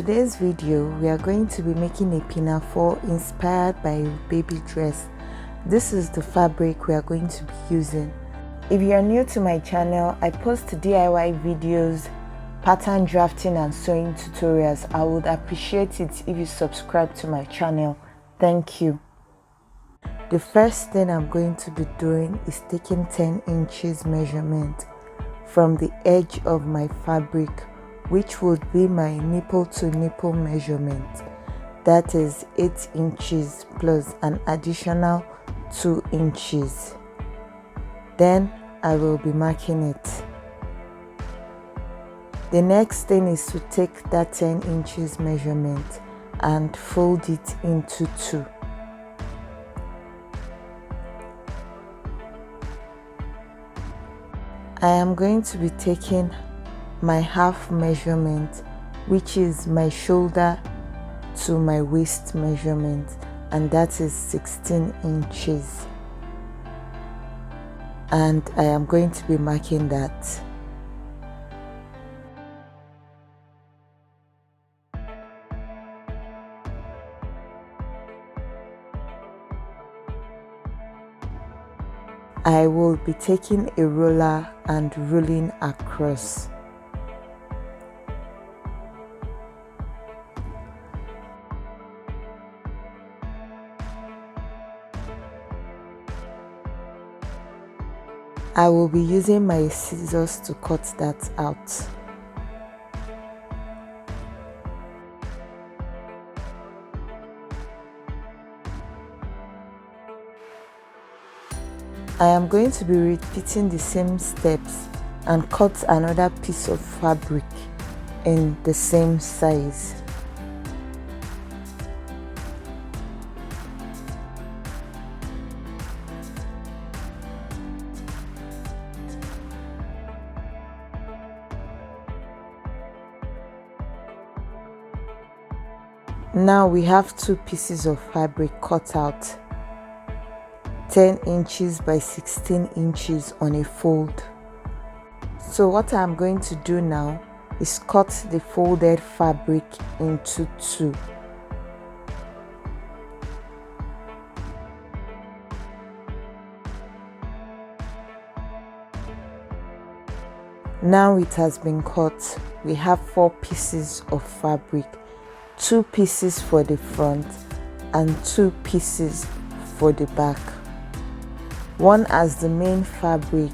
today's video, we are going to be making a pinafore inspired by a baby dress. This is the fabric we are going to be using. If you are new to my channel, I post DIY videos, pattern drafting and sewing tutorials. I would appreciate it if you subscribe to my channel. Thank you. The first thing I'm going to be doing is taking 10 inches measurement from the edge of my fabric, which would be my nipple to nipple measurement. That is 8 inches plus an additional 2 inches. Then I will be marking it. The next thing is to take that 10 inches measurement and fold it into 2. I am going to be taking my half measurement, which is my shoulder to my waist measurement, and that is 16 inches, and I am going to be marking that. I will be taking a roller and rolling across. I will be using my scissors to cut that out. I am going to be repeating the same steps and cut another piece of fabric in the same size. Now we have 2 pieces of fabric cut out, 10 inches by 16 inches on a fold. So what I'm going to do now is cut the folded fabric into 2. Now it has been cut. We have 4 pieces of fabric, 2 pieces for the front and 2 pieces for the back. One as the main fabric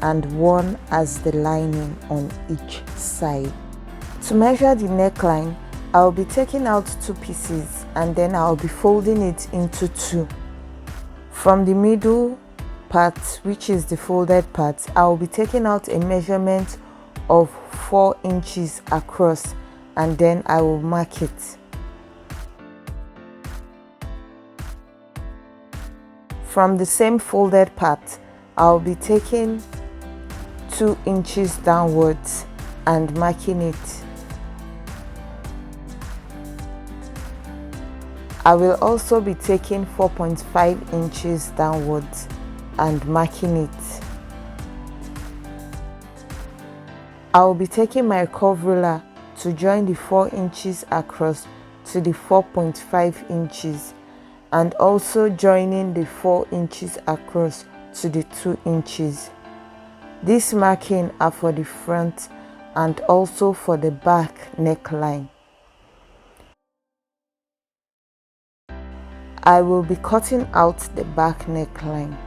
and one as the lining on each side. To measure the neckline, I'll be taking out 2 pieces and then I'll be folding it into 2. From the middle part, which is the folded part, I'll be taking out a measurement of 4 inches across and then I will mark it. From the same folded part, I'll be taking 2 inches downwards and marking it. I will also be taking 4.5 inches downwards and marking it. I will be taking my curve ruler to join the 4 inches across to the 4.5 inches and also joining the 4 inches across to the 2 inches. These markings are for the front and also for the back neckline. I will be cutting out the back neckline.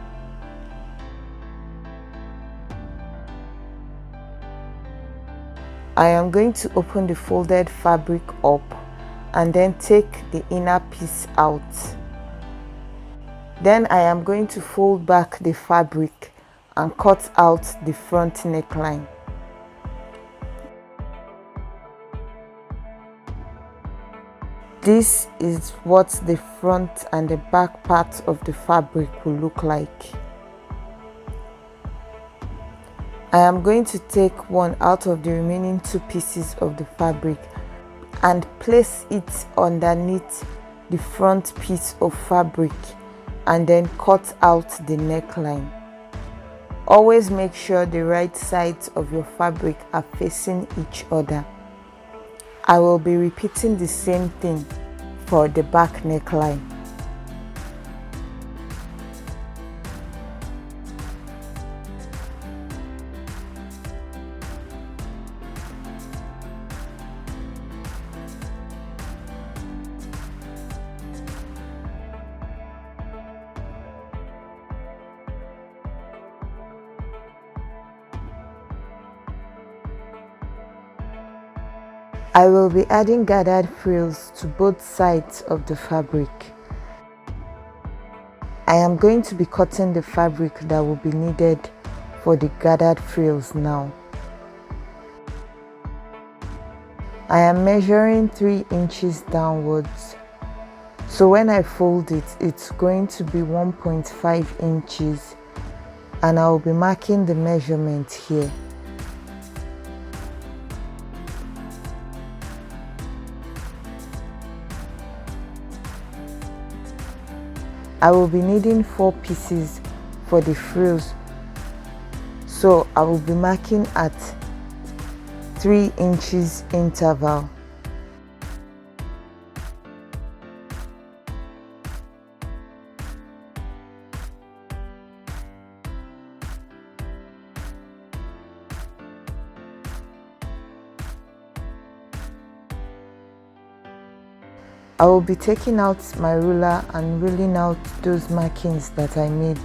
I am going to open the folded fabric up and then take the inner piece out. Then I am going to fold back the fabric and cut out the front neckline. This is what the front and the back part of the fabric will look like. I am going to take one out of the remaining 2 pieces of the fabric and place it underneath the front piece of fabric and then cut out the neckline. Always make sure the right sides of your fabric are facing each other. I will be repeating the same thing for the back neckline. I will be adding gathered frills to both sides of the fabric. I am going to be cutting the fabric that will be needed for the gathered frills now. I am measuring 3 inches downwards. So when I fold it, it's going to be 1.5 inches, and I will be marking the measurement here. I will be needing 4 pieces for the frills, so I will be marking at 3 inches interval. I will be taking out my ruler and ruling out those markings that I made.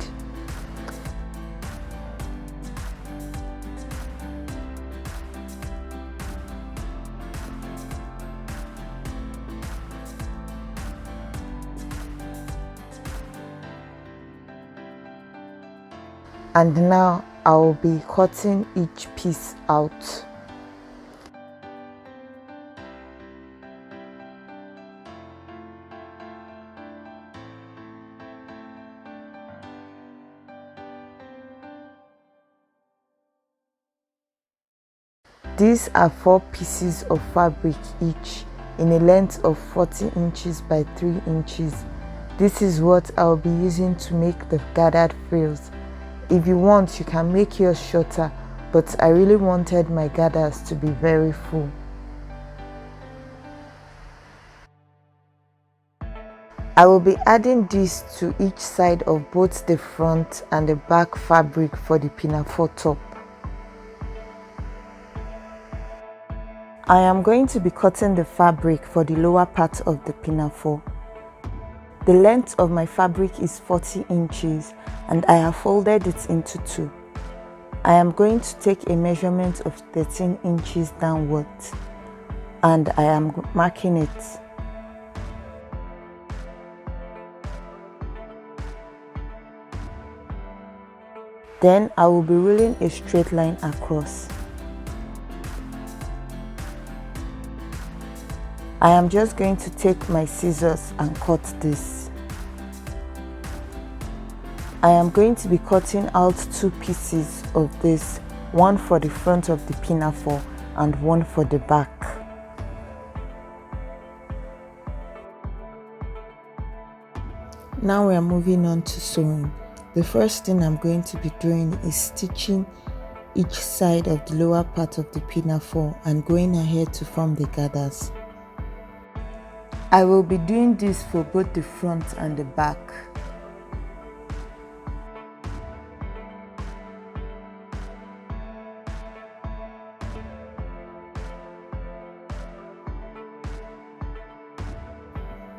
And now I will be cutting each piece out. These are 4 pieces of fabric each in a length of 40 inches by 3 inches. This is what I'll be using to make the gathered frills. If you want, you can make yours shorter, but I really wanted my gathers to be very full. I will be adding this to each side of both the front and the back fabric for the pinafore top. I am going to be cutting the fabric for the lower part of the pinafore. The length of my fabric is 40 inches and I have folded it into 2. I am going to take a measurement of 13 inches downwards and I am marking it. Then I will be ruling a straight line across. I am just going to take my scissors and cut this. I am going to be cutting out 2 pieces of this, one for the front of the pinafore and one for the back. Now we are moving on to sewing. The first thing I'm going to be doing is stitching each side of the lower part of the pinafore and going ahead to form the gathers. I will be doing this for both the front and the back.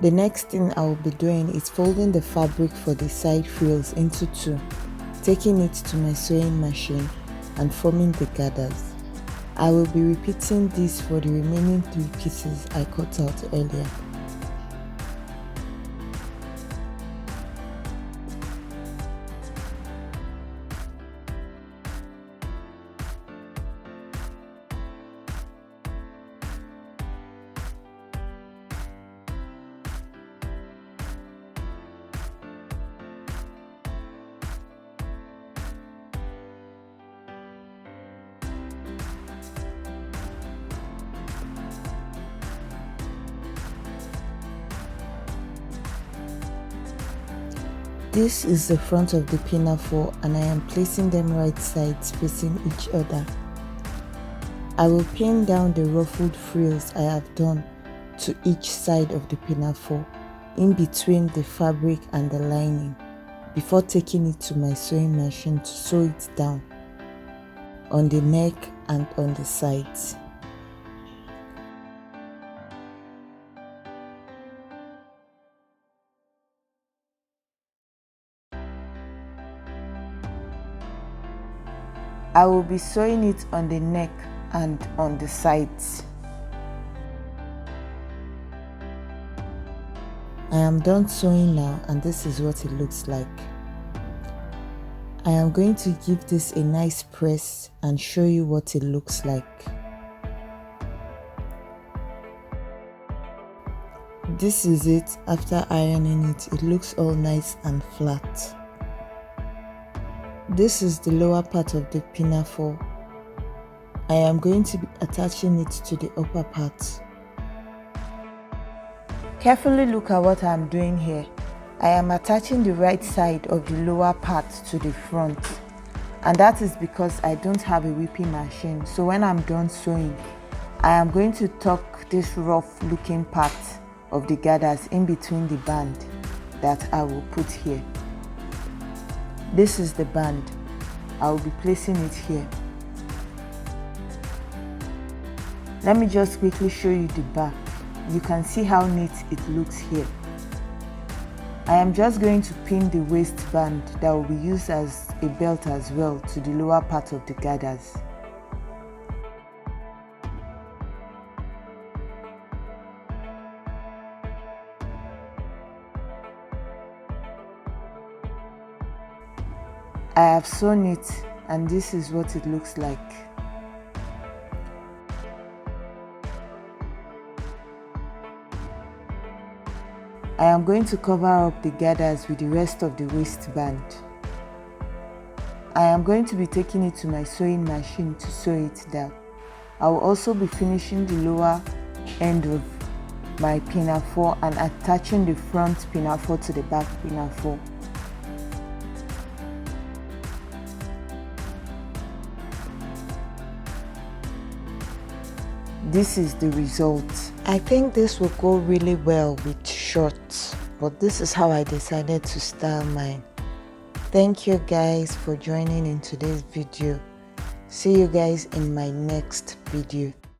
The next thing I will be doing is folding the fabric for the side frills into 2, taking it to my sewing machine and forming the gathers. I will be repeating this for the remaining 3 pieces I cut out earlier. This is the front of the pinafore and I am placing them right sides facing each other. I will pin down the ruffled frills I have done to each side of the pinafore, in between the fabric and the lining, before taking it to my sewing machine to sew it down on the neck and on the sides. I will be sewing it on the neck and on the sides. I am done sewing now, and this is what it looks like. I am going to give this a nice press and show you what it looks like. This is it after ironing it. It looks all nice and flat. This is the lower part of the pinafore. I am going to be attaching it to the upper part. Carefully look at what I am doing here. I am attaching the right side of the lower part to the front, and that is because I don't have a whipping machine. So when I'm done sewing, I am going to tuck this rough looking part of the gathers in between the band that I will put here. This is the band. I will be placing it here. Let me just quickly show you the back. You can see how neat it looks here. I am just going to pin the waistband that will be used as a belt as well to the lower part of the gathers. I have sewn it, and this is what it looks like. I am going to cover up the gathers with the rest of the waistband. I am going to be taking it to my sewing machine to sew it down. I will also be finishing the lower end of my pinafore and attaching the front pinafore to the back pinafore. This is the result. I think this will go really well with shorts, but this is how I decided to style mine. Thank you guys for joining in today's video. See you guys in my next video.